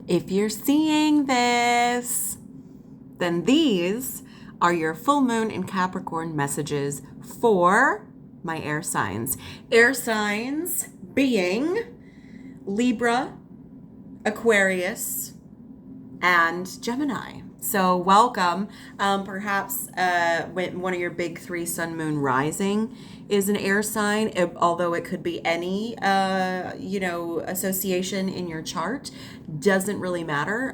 If you're seeing this, then these are your full moon in Capricorn messages for my air signs. Air signs being Libra, Aquarius, and Gemini. So welcome. Perhaps when one of your big three sun, moon, rising is an air sign, although it could be any, association in your chart. Doesn't really matter.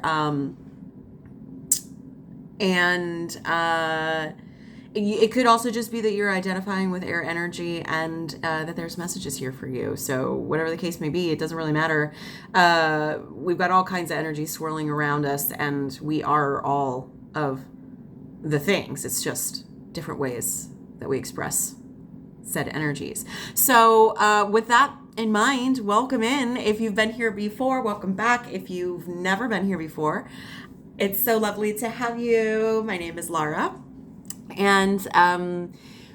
It could also just be that you're identifying with air energy and that there's messages here for you. So whatever the case may be, it doesn't really matter. We've got all kinds of energy swirling around us, and we are all of the things. It's just different ways that we express said energies. So with that in mind, welcome in. If you've been here before, welcome back. If you've never been here before, it's so lovely to have you. My name is Lara. And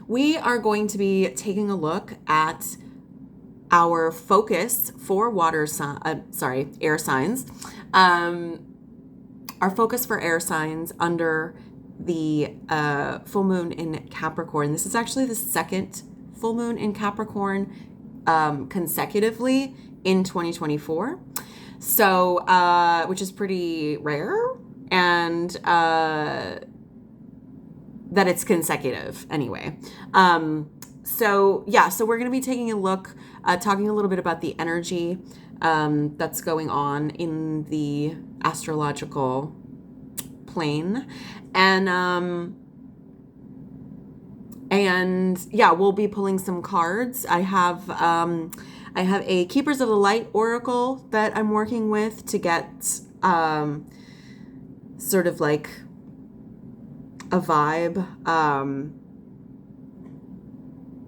we are going to be taking a look at our focus for air signs. Our focus for air signs under the full moon in Capricorn. This is actually the second full moon in Capricorn consecutively in 2024. So, which is pretty rare, and that it's consecutive anyway. So we're going to be taking a look, talking a little bit about the energy that's going on in the astrological plane. And we'll be pulling some cards. I have a Keepers of the Light oracle that I'm working with to get sort of like a vibe,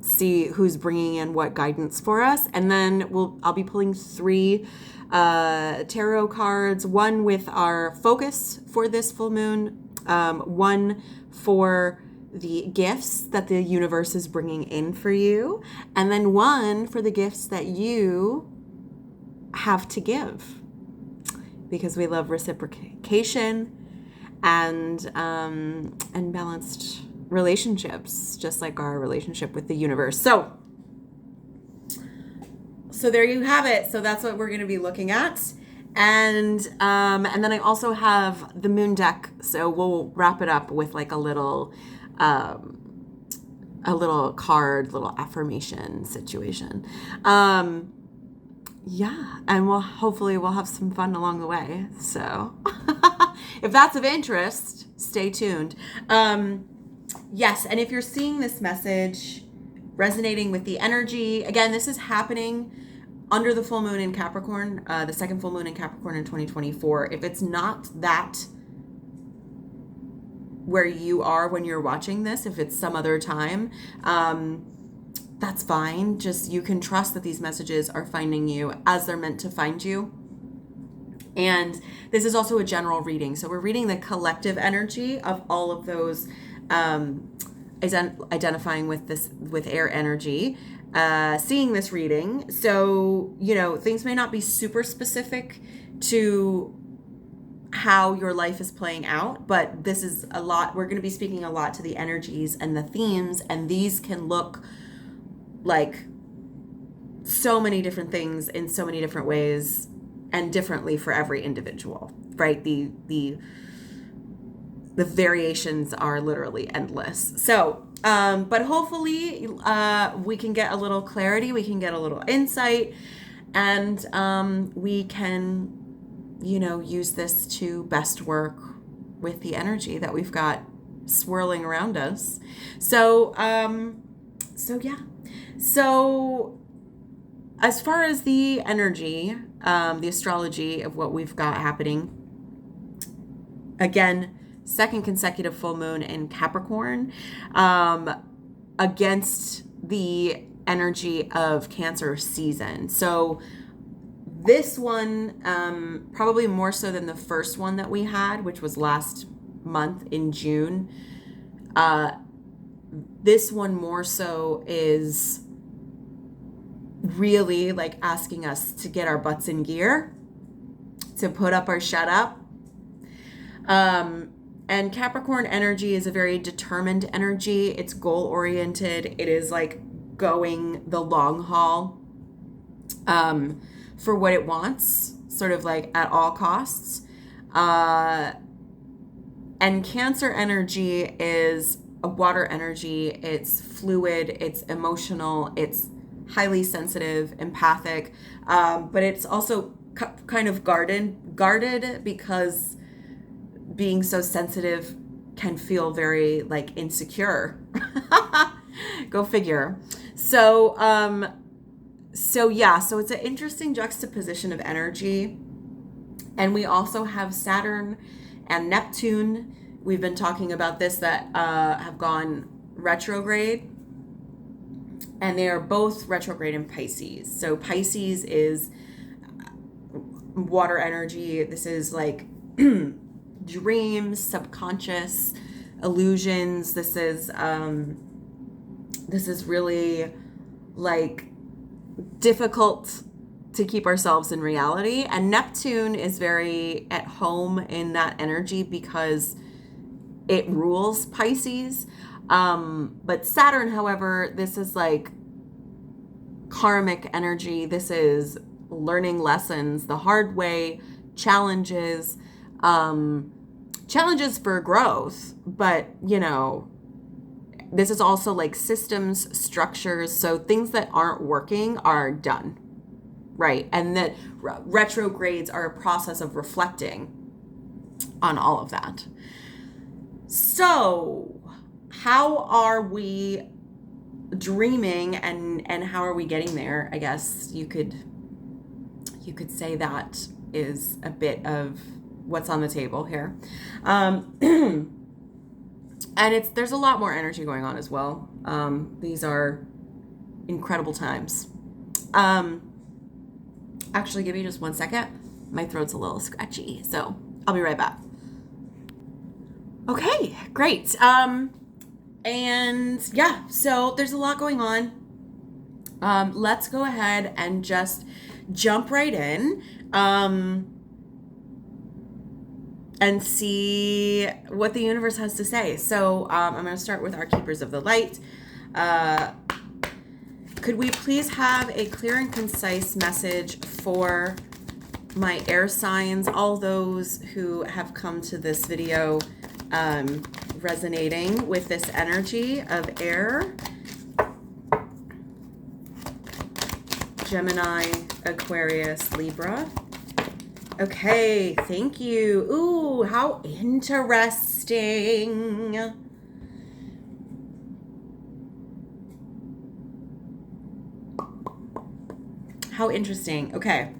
see who's bringing in what guidance for us, and then I'll be pulling 3 tarot cards, one with our focus for this full moon, one for the gifts that the universe is bringing in for you, and then one for the gifts that you have to give, because we love reciprocation and balanced relationships, just like our relationship with the universe. So there you have it. So that's what we're going to be looking at. And then I also have the moon deck. So we'll wrap it up with like a little card, little affirmation situation. And hopefully we'll have some fun along the way. So if that's of interest, stay tuned. Yes, and if you're seeing this message resonating with the energy, again, this is happening under the full moon in Capricorn, the second full moon in Capricorn in 2024. If it's not that where you are when you're watching this, if it's some other time, that's fine. Just you can trust that these messages are finding you as they're meant to find you. And this is also a general reading. So we're reading the collective energy of all of those identifying with air energy, seeing this reading. So, things may not be super specific to how your life is playing out, but this is a lot. We're going to be speaking a lot to the energies and the themes, and these can look like so many different things in so many different ways and differently for every individual, right? The variations are literally endless. So, but hopefully we can get a little clarity, we can get a little insight, and we can, use this to best work with the energy that we've got swirling around us. So as far as the energy, the astrology of what we've got happening, again, second consecutive full moon in Capricorn, against the energy of Cancer season. So this one, probably more so than the first one that we had, which was last month in June. This one more so is really like asking us to get our butts in gear, to put up or shut up. And Capricorn energy is a very determined energy. It's goal oriented. It is like going the long haul for what it wants, sort of like at all costs. And Cancer energy is a water energy. It's fluid, it's emotional, it's highly sensitive, empathic, but it's also kind of guarded because being so sensitive can feel very like insecure. Go figure. So it's an interesting juxtaposition of energy. And we also have Saturn and Neptune. We've been talking about this, that have gone retrograde. And they are both retrograde in Pisces. So Pisces is water energy. This is like dreams, subconscious illusions. This is really like difficult to keep ourselves in reality. And Neptune is very at home in that energy because it rules Pisces. But Saturn, however, this is like karmic energy. This is learning lessons the hard way, challenges for growth. But, you know, this is also like systems, structures. So things that aren't working are done. Right. And that retrogrades are a process of reflecting on all of that. So how are we dreaming and how are we getting there? I guess you could say that is a bit of what's on the table here. And there's a lot more energy going on as well. These are incredible times. Actually, give me just 1 second. My throat's a little scratchy, so I'll be right back. Okay, great. And yeah, so there's a lot going on. Let's go ahead and just jump right in and see what the universe has to say. So I'm going to start with our Keepers of the Light. Could we please have a clear and concise message for my air signs, all those who have come to this video resonating with this energy of air? Gemini, Aquarius, Libra. Okay, thank you. Ooh, how interesting. How interesting. Okay.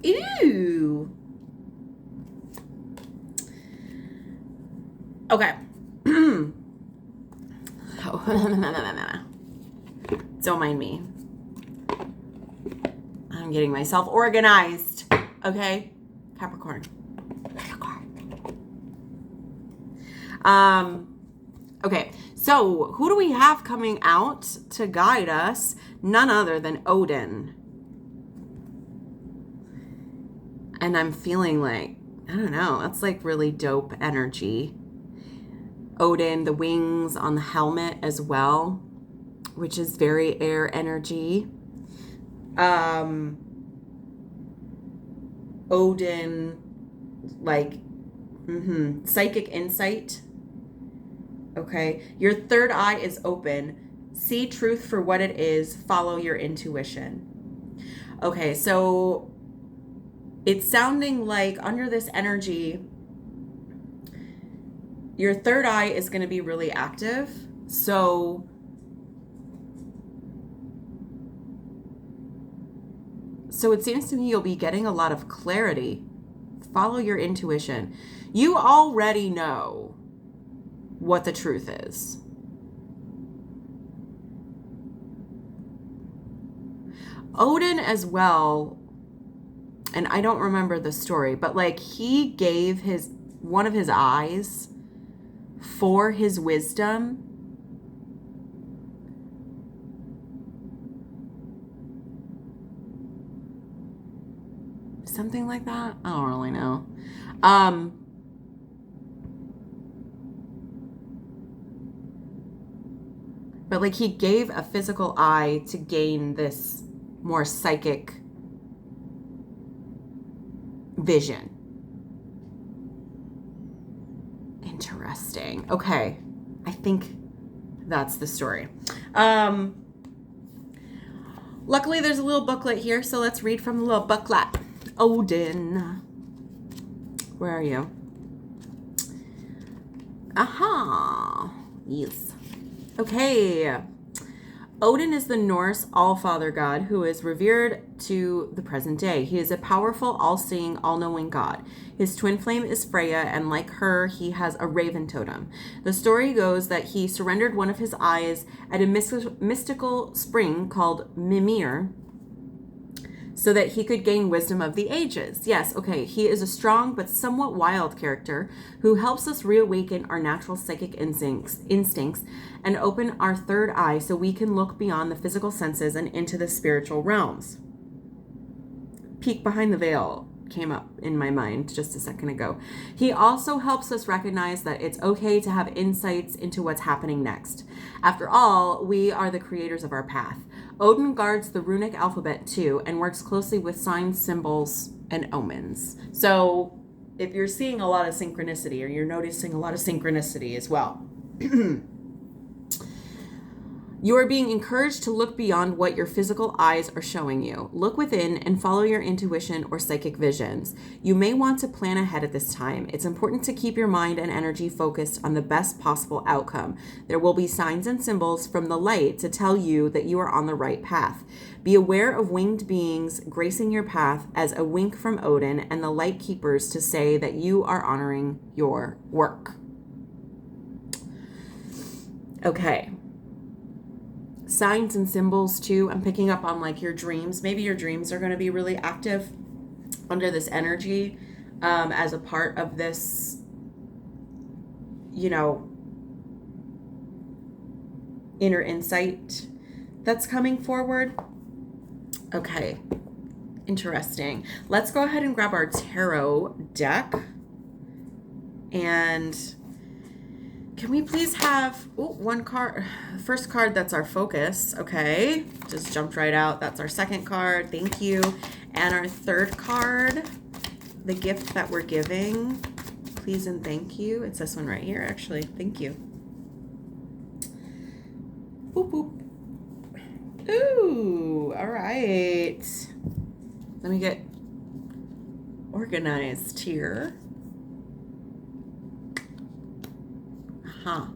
Ew. Okay. Don't mind me. I'm getting myself organized. Okay. Capricorn. Okay. So who do we have coming out to guide us? None other than Odin. And I'm feeling like, I don't know, that's like really dope energy. Odin, the wings on the helmet as well, which is very air energy. Odin, like, psychic insight. Okay. Your third eye is open. See truth for what it is. Follow your intuition. Okay. So it's sounding like under this energy, your third eye is going to be really active. So it seems to me you'll be getting a lot of clarity. Follow your intuition. You already know what the truth is. Odin as well, and I don't remember the story, but like he gave one of his eyes for his wisdom. something like that. I don't really know. But like he gave a physical eye to gain this more psychic vision. Interesting. Okay. I think that's the story. Luckily, there's a little booklet here, so let's read from the little booklet. Odin. Where are you? Aha. Yes. Okay. Odin is the Norse all-father god who is revered to the present day. He is a powerful, all-seeing, all-knowing god. His twin flame is Freya, and like her, he has a raven totem. The story goes that he surrendered one of his eyes at a mystical spring called Mimir so that he could gain wisdom of the ages. Yes, okay, he is a strong but somewhat wild character who helps us reawaken our natural psychic instincts and open our third eye so we can look beyond the physical senses and into the spiritual realms. Peek behind the veil came up in my mind just a second ago. He also helps us recognize that it's okay to have insights into what's happening next. After all, we are the creators of our path. Odin guards the runic alphabet too and works closely with signs, symbols, and omens. So if you're seeing a lot of synchronicity or you're noticing a lot of synchronicity as well, you are being encouraged to look beyond what your physical eyes are showing you. Look within and follow your intuition or psychic visions. You may want to plan ahead at this time. It's important to keep your mind and energy focused on the best possible outcome. There will be signs and symbols from the light to tell you that you are on the right path. Be aware of winged beings gracing your path as a wink from Odin and the light keepers to say that you are honoring your work. Okay. Signs and symbols too. I'm picking up on like your dreams. Maybe your dreams are going to be really active under this energy as a part of this, inner insight that's coming forward. Okay. Interesting. Let's go ahead and grab our tarot deck. And can we please have one card? First card, that's our focus. Okay. Just jumped right out. That's our second card. Thank you. And our third card, the gift that we're giving. Please and thank you. It's this one right here, actually. Thank you. Boop, boop. Ooh, all right. Let me get organized here. Huh.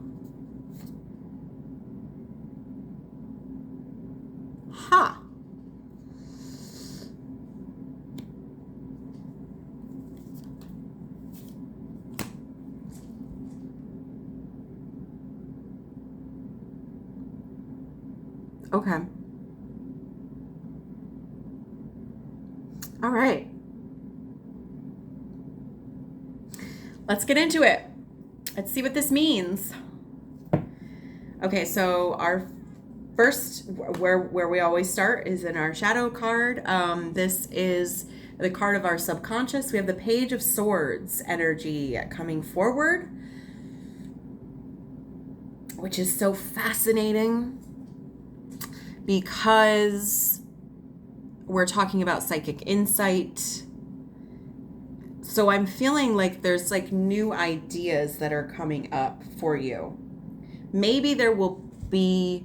Huh. Okay. All right. Let's get into it. Let's see what this means. Okay, so our first, where we always start is in our shadow card. This is the card of our subconscious. We have the Page of Swords energy coming forward, which is so fascinating because we're talking about psychic insight. So I'm feeling like there's like new ideas that are coming up for you. Maybe there will be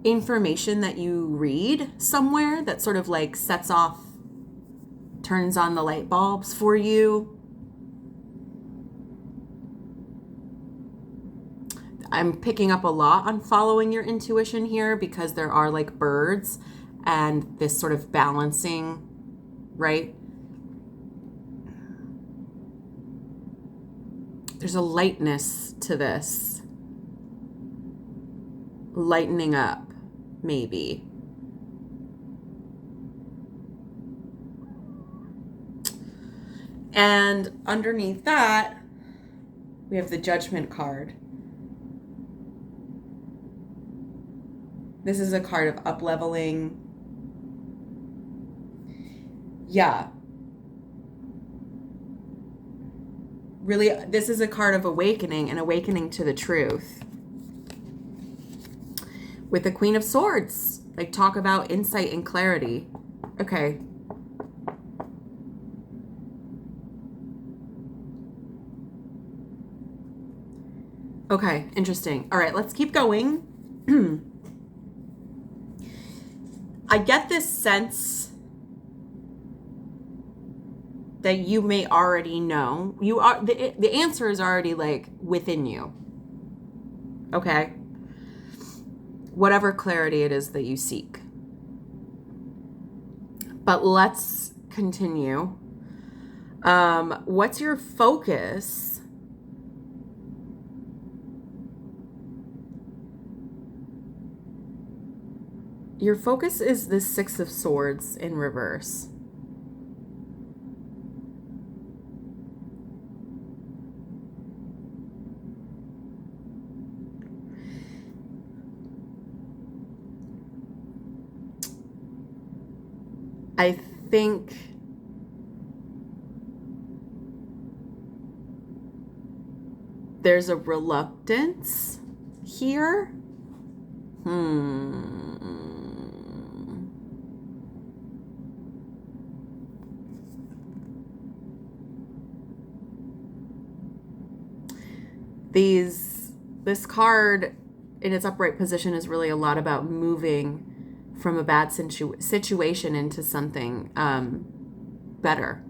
information that you read somewhere that sort of like sets off, turns on the light bulbs for you. I'm picking up a lot on following your intuition here because there are like birds and this sort of balancing, right? There's a lightness to this. Lightening up, maybe. And underneath that, we have the Judgment card. This is a card of up-leveling. Yeah. Really, this is a card of awakening and awakening to the truth. With the Queen of Swords, like talk about insight and clarity. Okay. Okay, interesting. All right, let's keep going. I get this sense that you may already know. You are the answer is already like within you. Okay? Whatever clarity it is that you seek. But let's continue. What's your focus? Your focus is the Six of Swords in reverse. I think there's a reluctance here. This card in its upright position is really a lot about moving from a bad situation into something better.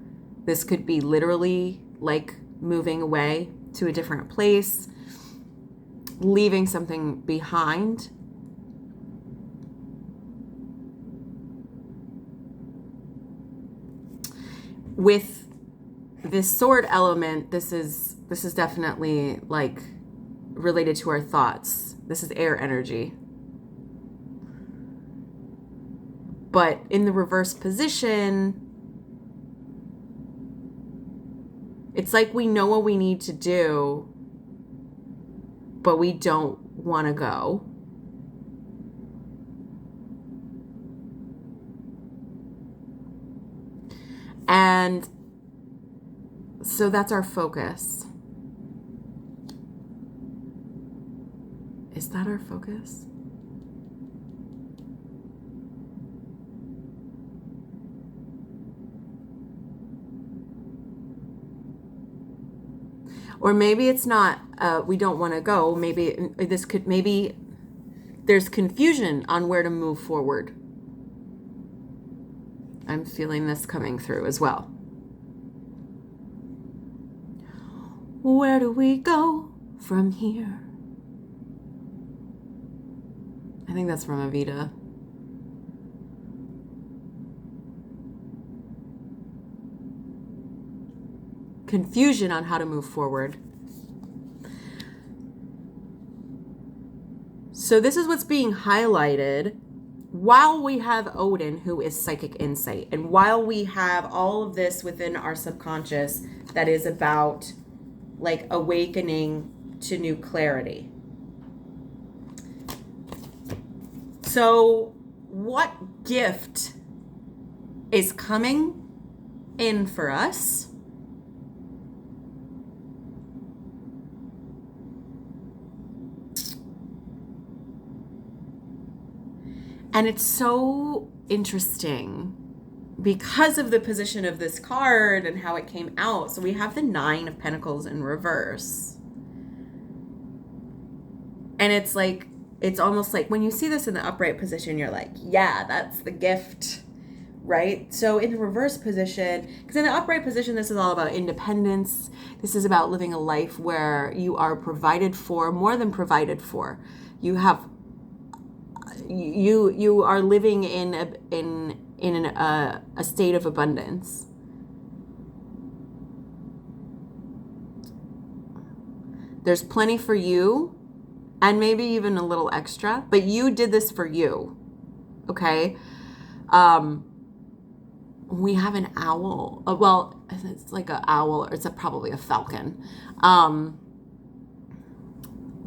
This could be literally like moving away to a different place, leaving something behind. With this sword element, this is definitely like related to our thoughts. This is air energy. But in the reverse position, it's like we know what we need to do, but we don't want to go. And so that's our focus. Is that our focus? Or maybe it's not, we don't want to go. Maybe there's confusion on where to move forward. I'm feeling this coming through as well. Where do we go from here? I think that's from Evita. Confusion on how to move forward. So this is what's being highlighted while we have Odin, who is psychic insight, and while we have all of this within our subconscious that is about like awakening to new clarity. So what gift is coming in for us? And it's so interesting because of the position of this card and how it came out. So we have the Nine of Pentacles in reverse. And it's like, it's almost like when you see this in the upright position, you're like, yeah, that's the gift, right? So in the reverse position, because in the upright position, this is all about independence. This is about living a life where you are provided for, more than provided for. You have you are living in a state of abundance. There's plenty for you, and maybe even a little extra, but you did this for you. Okay? We have an owl. Well, it's like an owl, or it's probably a falcon.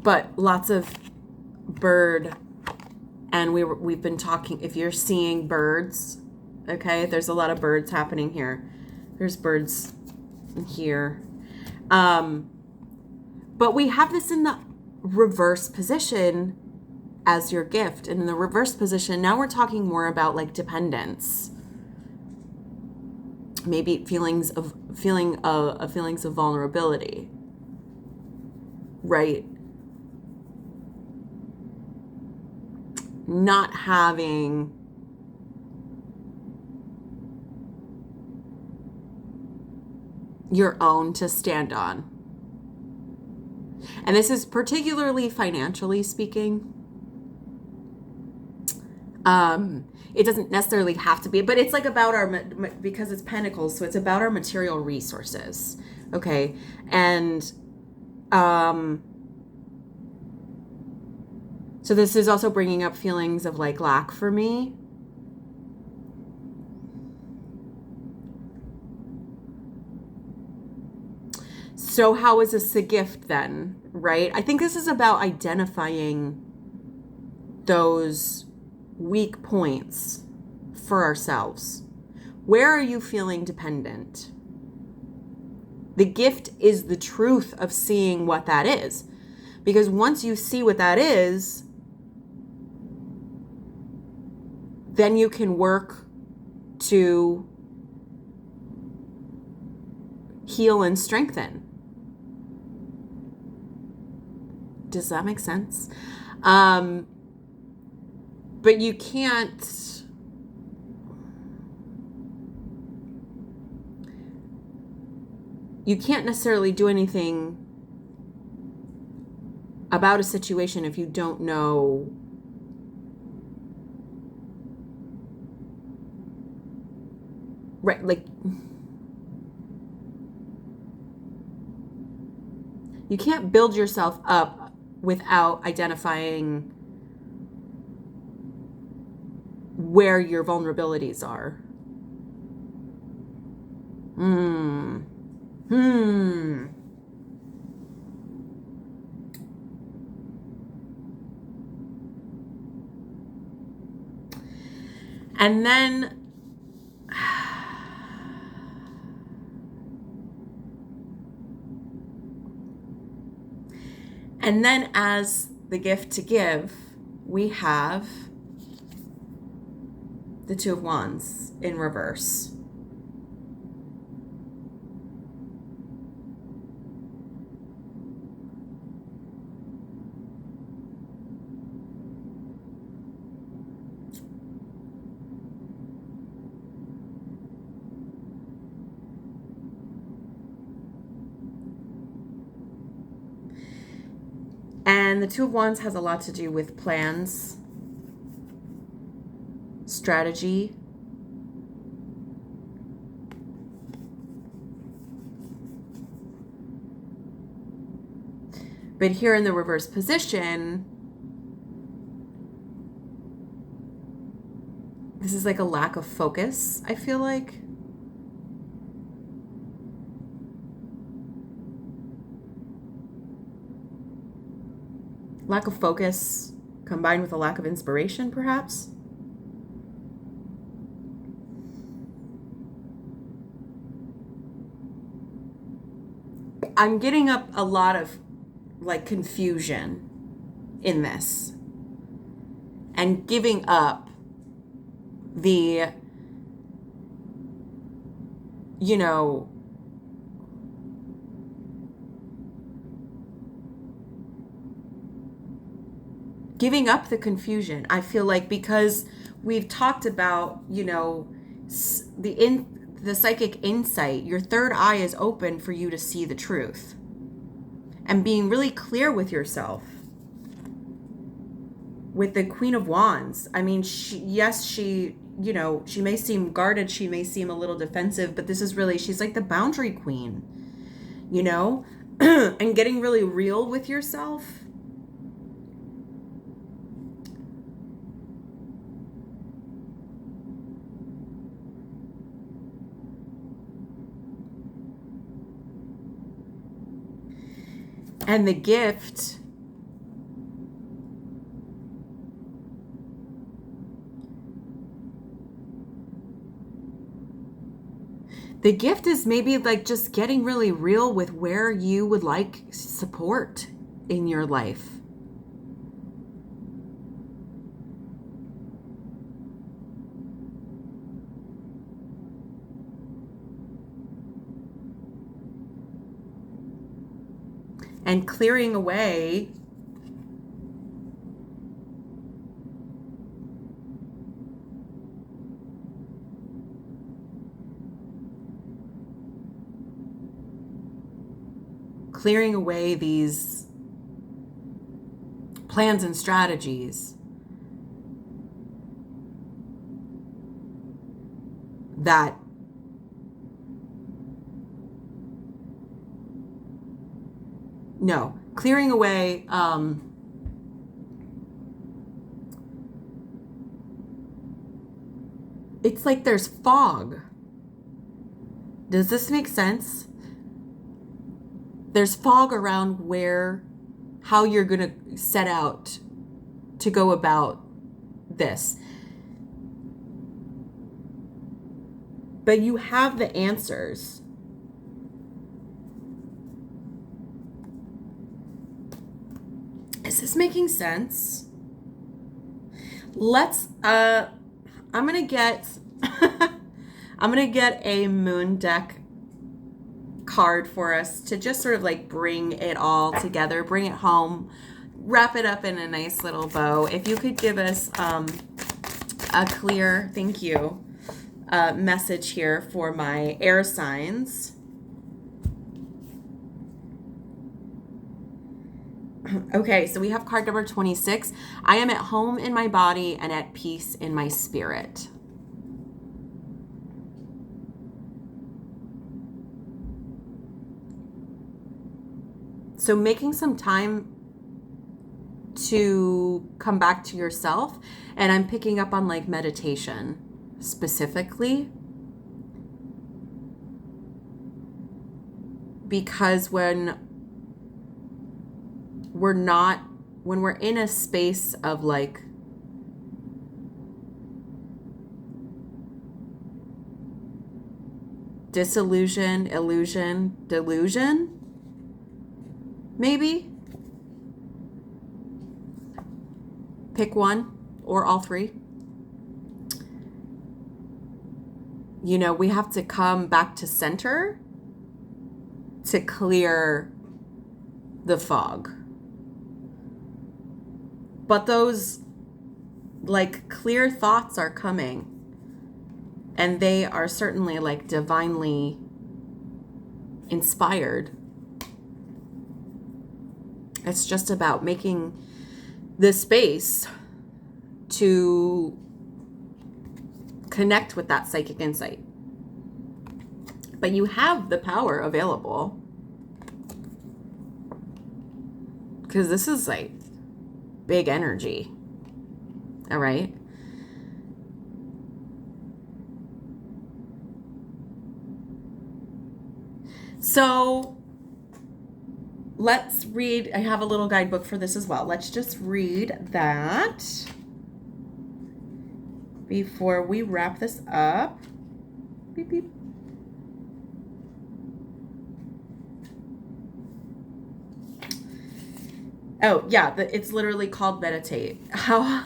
But lots of bird. And we've been talking, if you're seeing birds Okay, there's a lot of birds happening here. There's birds here. But we have this in the reverse position as your gift. And in the reverse position, now we're talking more about like dependence. Maybe feelings of vulnerability. Right? Not having your own to stand on. And this is particularly financially speaking. It doesn't necessarily have to be, but it's like about our, because it's pentacles, so it's about our material resources. Okay. And, so this is also bringing up feelings of like lack for me. So how is this a gift then, right? I think this is about identifying those weak points for ourselves. Where are you feeling dependent? The gift is the truth of seeing what that is. Because once you see what that is, then you can work to heal and strengthen. Does that make sense? But you can't necessarily do anything about a situation if you don't know right, like you can't build yourself up without identifying where your vulnerabilities are. And then as the gift to give, we have the Two of Wands in reverse. And the Two of Wands has a lot to do with plans, strategy. But here in the reverse position, this is like a lack of focus, I feel like. Lack of focus combined with a lack of inspiration, perhaps. I'm getting up a lot of like confusion in this and giving up the, you know, giving up the confusion. I feel like because we've talked about, you know, the psychic insight, your third eye is open for you to see the truth. And being really clear with yourself. With the Queen of Wands, I mean, she, you know, she may seem guarded, she may seem a little defensive, but this is really, she's like the boundary queen, you know? And getting really real with yourself. And the gift The gift is maybe like just getting really real with where you would like support in your life. And clearing away these plans and strategies that clearing away it's like there's fog. Does this make sense? There's fog around how you're going to set out to go about this. But you have the answers. Is this making sense? I'm going to get a moon deck card for us to just sort of like bring it all together, bring it home, wrap it up in a nice little bow. If you could give us a clear, thank you, message here for my air signs. Okay, so we have card number 26. I am at home in my body and at peace in my spirit. So making some time to come back to yourself, and I'm picking up on like meditation specifically, because when we're in a space of like disillusion, illusion, delusion, maybe pick one or all three. You know, we have to come back to center to clear the fog. But those like clear thoughts are coming, and they are certainly like divinely inspired. It's just about making the space to connect with that psychic insight. But you have the power available, because this is like big energy. All right. So let's read. I have a little guidebook for this as well. Let's just read that before we wrap this up. Beep, beep. Oh, yeah, it's literally called meditate. How?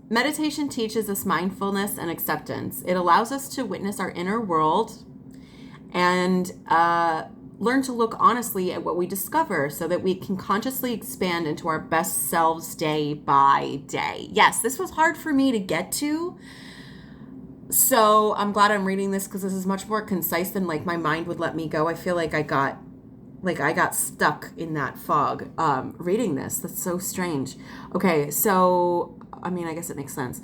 Meditation teaches us mindfulness and acceptance. It allows us to witness our inner world and learn to look honestly at what we discover so that we can consciously expand into our best selves day by day. Yes, this was hard for me to get to. So I'm glad I'm reading this, because this is much more concise than like my mind would let me go. I feel like I got stuck in that fog reading this. That's so strange. Okay, so I mean, I guess it makes sense.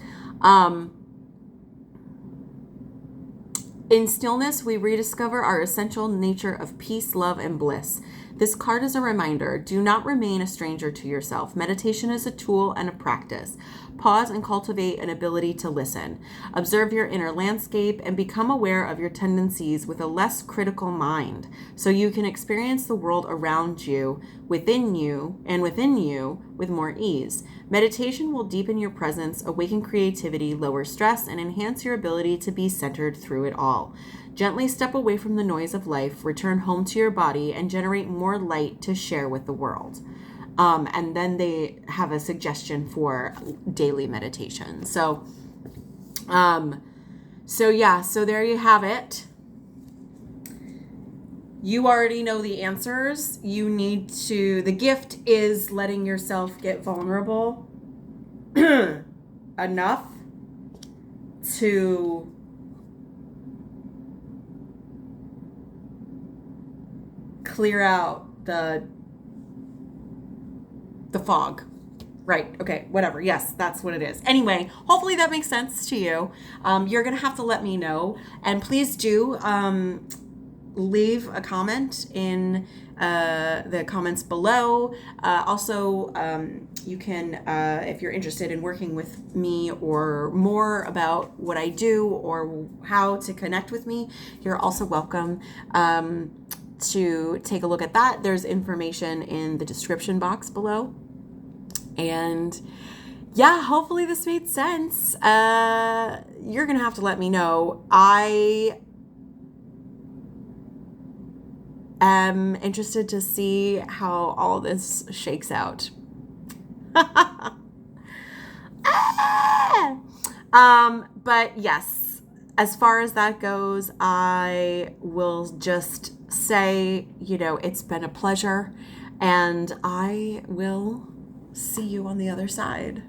In stillness, we rediscover our essential nature of peace, love, and bliss. This card is a reminder. Do not remain a stranger to yourself. Meditation is a tool and a practice. Pause and cultivate an ability to listen. Observe your inner landscape and become aware of your tendencies with a less critical mind so you can experience the world around you, within you with more ease. Meditation will deepen your presence, awaken creativity, lower stress, and enhance your ability to be centered through it all. Gently step away from the noise of life, return home to your body, and generate more light to share with the world. And then they have a suggestion for daily meditation. So there you have it. You already know the answers. The gift is letting yourself get vulnerable enough to clear out the fog. Right. Okay. Whatever. Yes, that's what it is. Anyway, hopefully that makes sense to you. You're going to have to let me know. And please do leave a comment in the comments below. Also, you can, if you're interested in working with me or more about what I do or how to connect with me, you're also welcome to take a look at that. There's information in the description box below. And yeah, hopefully this made sense. You're going to have to let me know. I am interested to see how all this shakes out. But yes, as far as that goes, I will just say, it's been a pleasure, and I will see you on the other side.